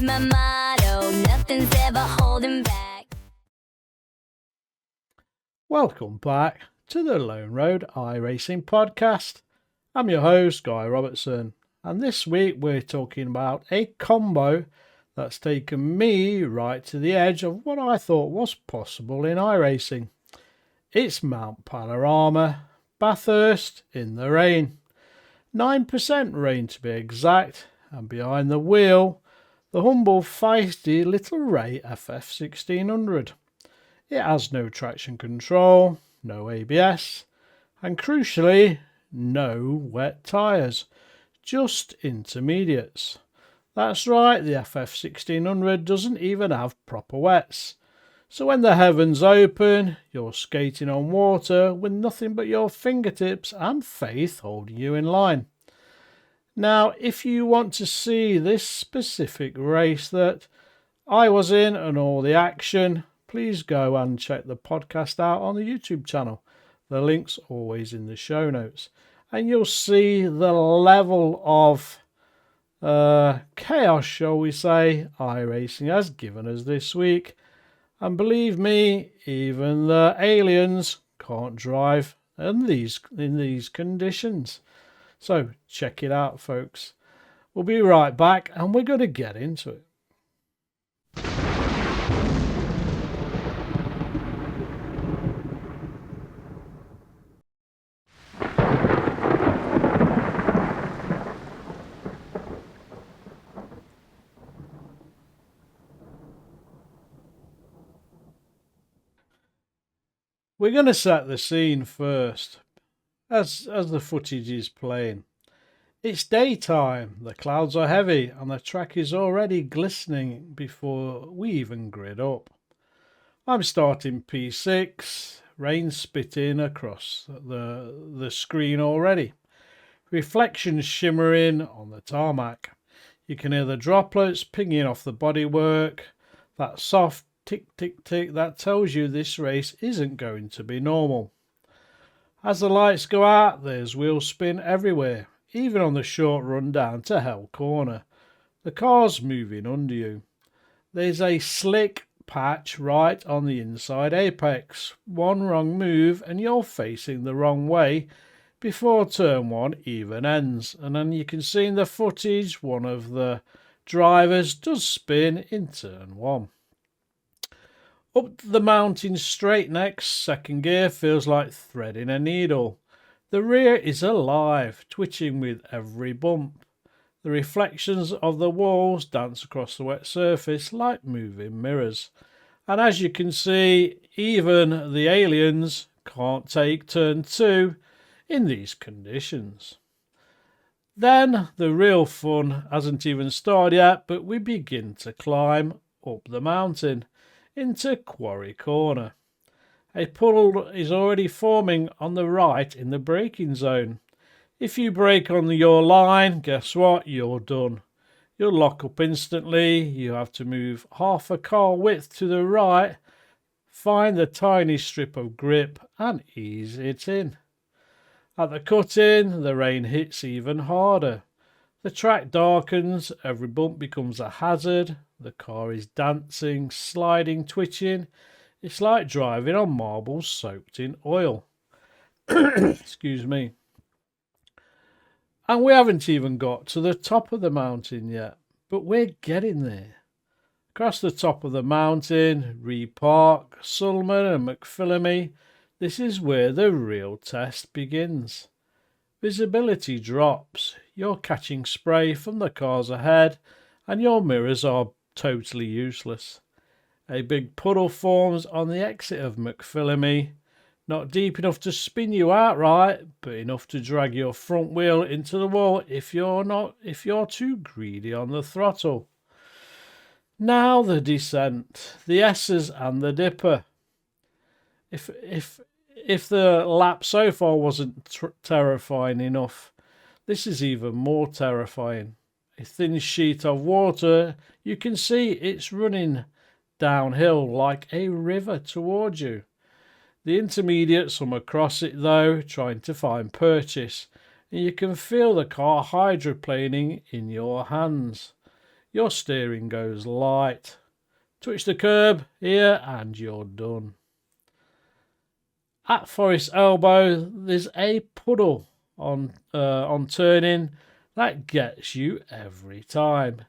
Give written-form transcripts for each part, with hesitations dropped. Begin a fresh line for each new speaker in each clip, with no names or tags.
to my motto, nothing's ever holding back.
Welcome back to the Lone Road iRacing podcast. I'm your host, Guy Robertson, and this week we're talking about a combo that's taken me right to the edge of what I thought was possible in iRacing. It's Mount Panorama, Bathurst in the rain. 9% rain to be exact, and behind the wheel, the humble, feisty little Ray FF1600. It has no traction control, no ABS, and crucially, no wet tyres, just intermediates. That's right, the FF1600 doesn't even have proper wets. So when the heavens open, you're skating on water with nothing but your fingertips and faith holding you in line. Now, if you want to see this specific race that I was in and all the action, please go and check the podcast out on the YouTube channel. The link's always in the show notes. And you'll see the level of chaos, shall we say, iRacing has given us this week. And believe me, even the aliens can't drive in these conditions. So check it out, folks. We'll be right back and we're going to get into it. We're going to set the scene first, as the footage is playing. It's daytime, the clouds are heavy, and the track is already glistening before we even grid up. I'm starting P6, rain spitting across the screen already. Reflections shimmering on the tarmac. You can hear the droplets pinging off the bodywork, that soft tick, tick, tick that tells you this race isn't going to be normal. As the lights go out, there's wheel spin everywhere, even on the short run down to Hell Corner. The car's moving under you. There's a slick patch right on the inside apex. One wrong move and you're facing the wrong way before turn one even ends. And then you can see in the footage one of the drivers does spin in turn one. Up the mountain straight next, second gear feels like threading a needle. The rear is alive, twitching with every bump. The reflections of the walls dance across the wet surface like moving mirrors. And as you can see, even the aliens can't take turn two in these conditions. Then the real fun hasn't even started yet, but we begin to climb up the mountain into Quarry Corner. A puddle is already forming on the right in the braking zone. If you brake on your line, guess what? You're done. You'll lock up instantly. You have to move half a car width to the right, find the tiny strip of grip and ease it in. At the cut-in, the rain hits even harder. The track darkens, every bump becomes a hazard, the car is dancing, sliding, twitching. It's like driving on marbles soaked in oil. Excuse me. And we haven't even got to the top of the mountain yet, but we're getting there. Across the top of the mountain, Ree Park, Sulman and McPhillamy, this is where the real test begins. Visibility drops, you're catching spray from the cars ahead and your mirrors are totally useless. A big puddle forms on the exit of McPhillamy, not deep enough to spin you outright, but enough to drag your front wheel into the wall if you're too greedy on the throttle. Now the descent, the S's and the dipper. If the lap so far wasn't terrifying enough, this is even more terrifying. A thin sheet of water, you can see it's running downhill like a river towards you. The intermediates come across it though, trying to find purchase, and you can feel the car hydroplaning in your hands. Your steering goes light. Touch the curb here and you're done. At Forest Elbow, there's a puddle on turning that gets you every time.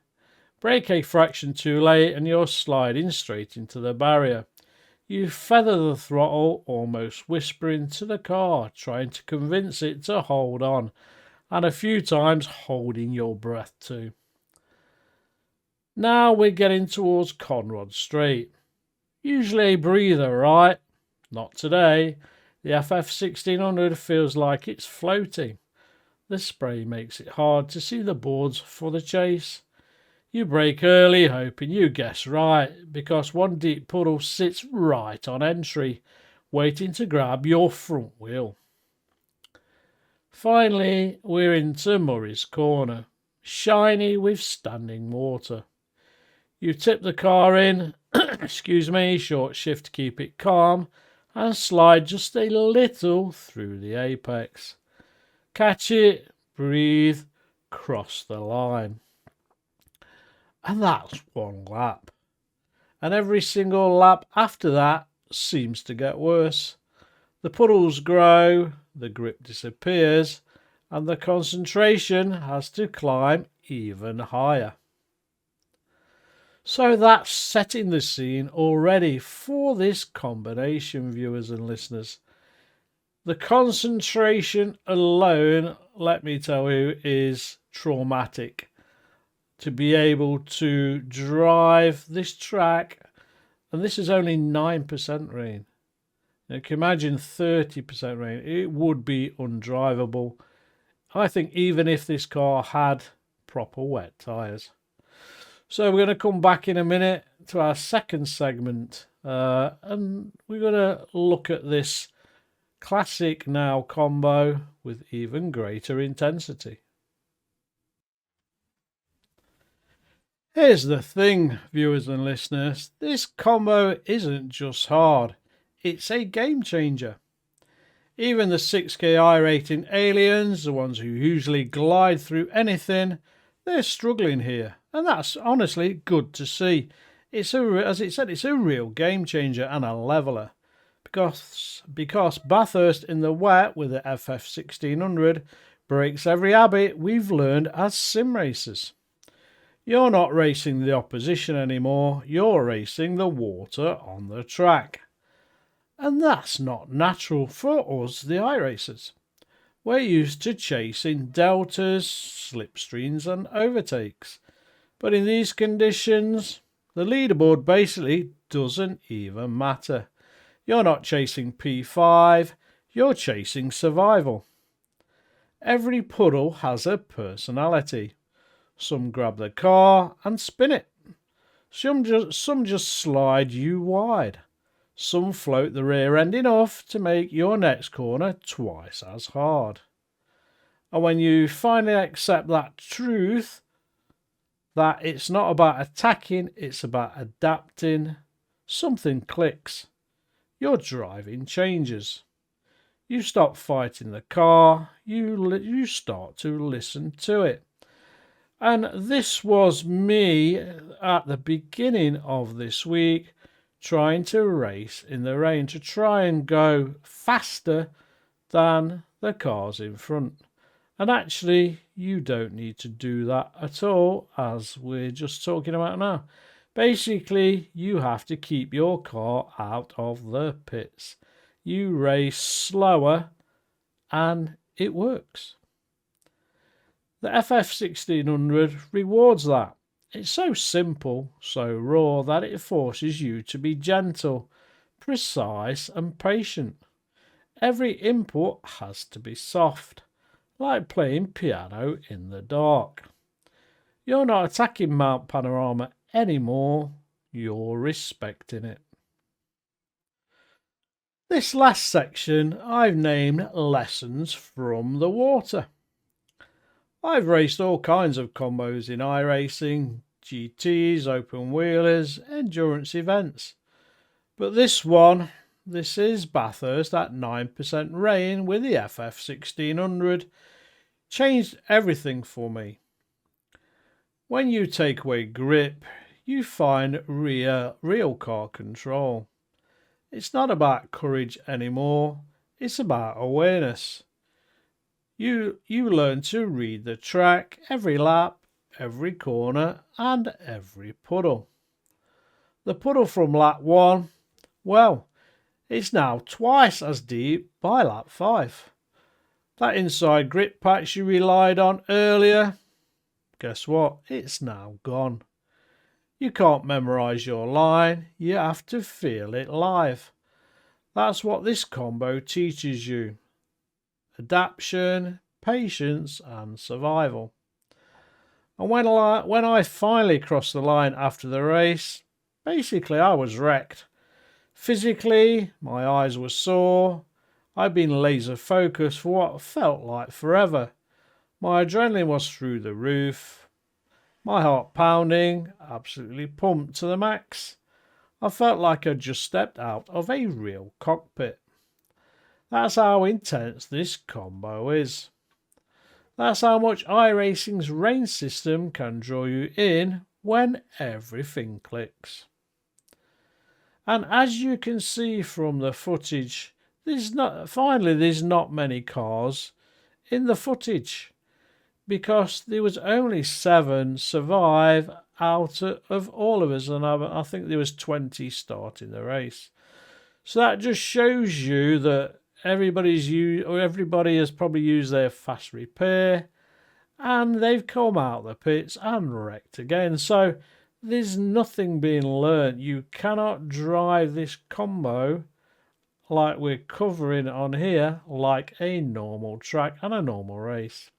Brake a fraction too late and you're sliding straight into the barrier. You feather the throttle, almost whispering to the car, trying to convince it to hold on, and a few times holding your breath too. Now we're getting towards Conrod Straight. Usually a breather, right? Not today. The FF1600 feels like it's floating. The spray makes it hard to see the boards for the chase. You brake early, hoping you guess right, because one deep puddle sits right on entry, waiting to grab your front wheel. Finally, we're into Murray's Corner, shiny with standing water. You tip the car in, short shift to keep it calm, and slide just a little through the apex. Catch it, breathe, cross the line. And that's one lap. And every single lap after that seems to get worse. The puddles grow, the grip disappears, and the concentration has to climb even higher. So that's setting the scene already for this combination, viewers and listeners. The concentration alone, let me tell you, is traumatic. To be able to drive this track, and this is only 9% rain. Now, you can imagine 30% rain. It would be undrivable. I think even if this car had proper wet tyres. So we're going to come back in a minute to our second segment, and we're going to look at this classic now combo with even greater intensity. Here's the thing, viewers and listeners, this combo isn't just hard, it's a game changer. Even the 6K iRating aliens, the ones who usually glide through anything, they're struggling here, and that's honestly good to see. It's as it said, it's a real game changer and a leveler. Because Bathurst in the wet with the FF1600 breaks every habit we've learned as sim racers. You're not racing the opposition anymore, you're racing the water on the track. And that's not natural for us, the iRacers. We're used to chasing deltas, slipstreams and overtakes. But in these conditions, the leaderboard basically doesn't even matter. You're not chasing P5, you're chasing survival. Every puddle has a personality. Some grab the car and spin it. Some just slide you wide. Some float the rear end enough to make your next corner twice as hard. And when you finally accept that truth, that it's not about attacking, it's about adapting, something clicks. Your driving changes. You stop fighting the car, you start to listen to it. And this was me at the beginning of this week, trying to race in the rain, to try and go faster than the cars in front. And actually, you don't need to do that at all, as we're just talking about now. Basically, you have to keep your car out of the pits. You race slower, and it works. The FF1600 rewards that. It's so simple, so raw, that it forces you to be gentle, precise and patient. Every input has to be soft, like playing piano in the dark. You're not attacking Mount Panorama anymore, you're respecting it. This last section I've named Lessons from the Water. I've raced all kinds of combos in iRacing, GTs, open wheelers, endurance events. But this is Bathurst at 9% rain with the FF1600, changed everything for me. When you take away grip, you find real car control. It's not about courage anymore, it's about awareness. You learn to read the track, every lap, every corner and every puddle. The puddle from lap 1, well, it's now twice as deep by lap 5. That inside grip patch you relied on earlier, guess what? It's now gone. You can't memorise your line, you have to feel it live. That's what this combo teaches you. Adaptation, patience and survival. And when I finally crossed the line after the race, basically I was wrecked. Physically, my eyes were sore. I'd been laser focused for what felt like forever. My adrenaline was through the roof. My heart pounding, absolutely pumped to the max. I felt like I'd just stepped out of a real cockpit. That's how intense this combo is. That's how much iRacing's range system can draw you in when everything clicks. And as you can see from the footage, there's not many cars in the footage, because there was only 7 survive out of all of us, and I think there was 20 starting the race. So that just shows you that everybody has probably used their fast repair and they've come out the pits and wrecked again. So there's nothing being learnt. You cannot drive this combo like we're covering on here like a normal track and a normal race.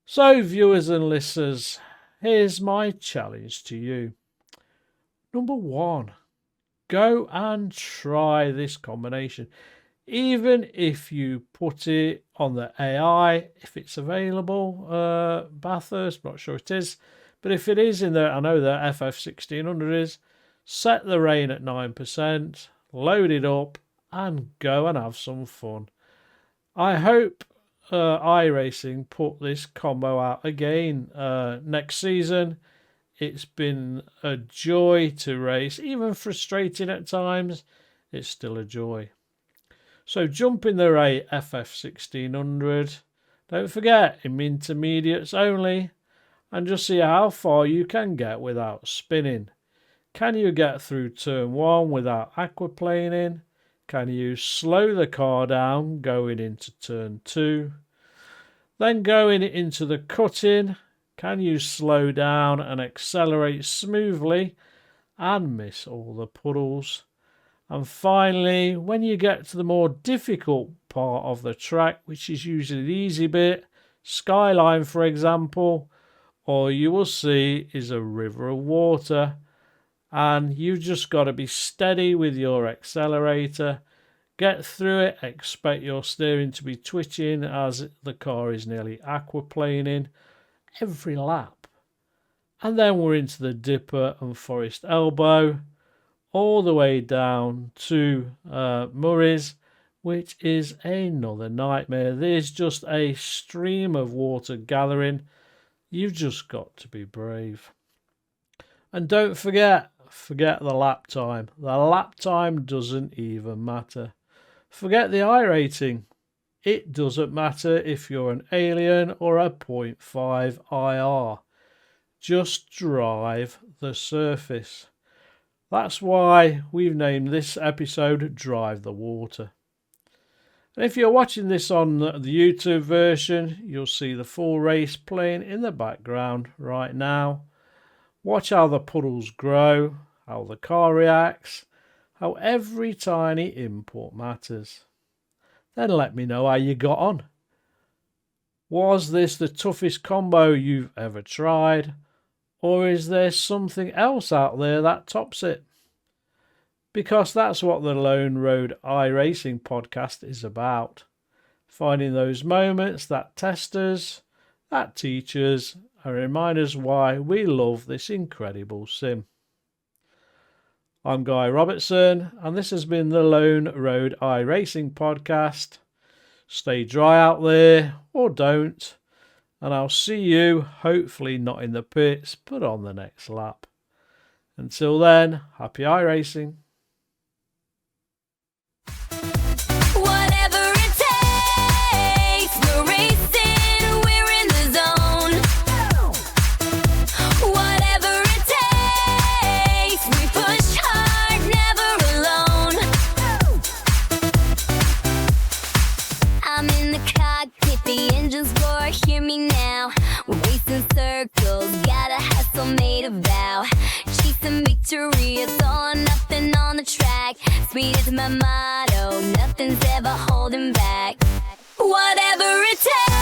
So viewers and listeners, here's my challenge to you. Number 1, go and try this combination. Even if you put it on the AI, if it's available, Bathurst, not sure it is, but if it is in there, I know the FF1600 is, set the rain at 9%, load it up and go and have some fun. I hope iRacing put this combo out again next season. It's been a joy to race, even frustrating at times. It's still a joy. So jump in the Ray FF1600. Don't forget, in intermediates only, and just see how far you can get without spinning. Can you get through turn 1 without aquaplaning? Can you slow the car down going into turn 2? Then going into the cut-in, can you slow down and accelerate smoothly and miss all the puddles? And finally, when you get to the more difficult part of the track, which is usually the easy bit, Skyline for example, all you will see is a river of water, and you've just got to be steady with your accelerator, get through it, expect your steering to be twitching as the car is nearly aquaplaning every lap. And then we're into the Dipper and Forest Elbow, all the way down to Murray's, which is another nightmare. There's just a stream of water gathering. You've just got to be brave. And don't forget the lap time. The lap time doesn't even matter. Forget the iRating. It doesn't matter if you're an alien or a 0.5 IR. Just drive the surface. That's why we've named this episode Drive the Water. And if you're watching this on the YouTube version, you'll see the full race playing in the background right now. Watch how the puddles grow, how the car reacts, how every tiny input matters. Then let me know how you got on. Was this the toughest combo you've ever tried? Or is there something else out there that tops it? Because that's what the Lone Road iRacing podcast is about. Finding those moments that test us, that teach us, and remind us why we love this incredible sim. I'm Guy Robertson, and this has been the Lone Road iRacing podcast. Stay dry out there, or don't, and I'll see you, hopefully not in the pits, but on the next lap. Until then, happy iRacing.
Whatever it takes, we're racing, we're in the zone. Whatever it takes, we push hard, never alone. I'm in the cockpit, the engines roar, hear me now. We're racing circles, got a hustle made a vow. Chasing victory, it's all or nothing on the track. Speed is my motto, nothing's ever holding back. Whatever it takes.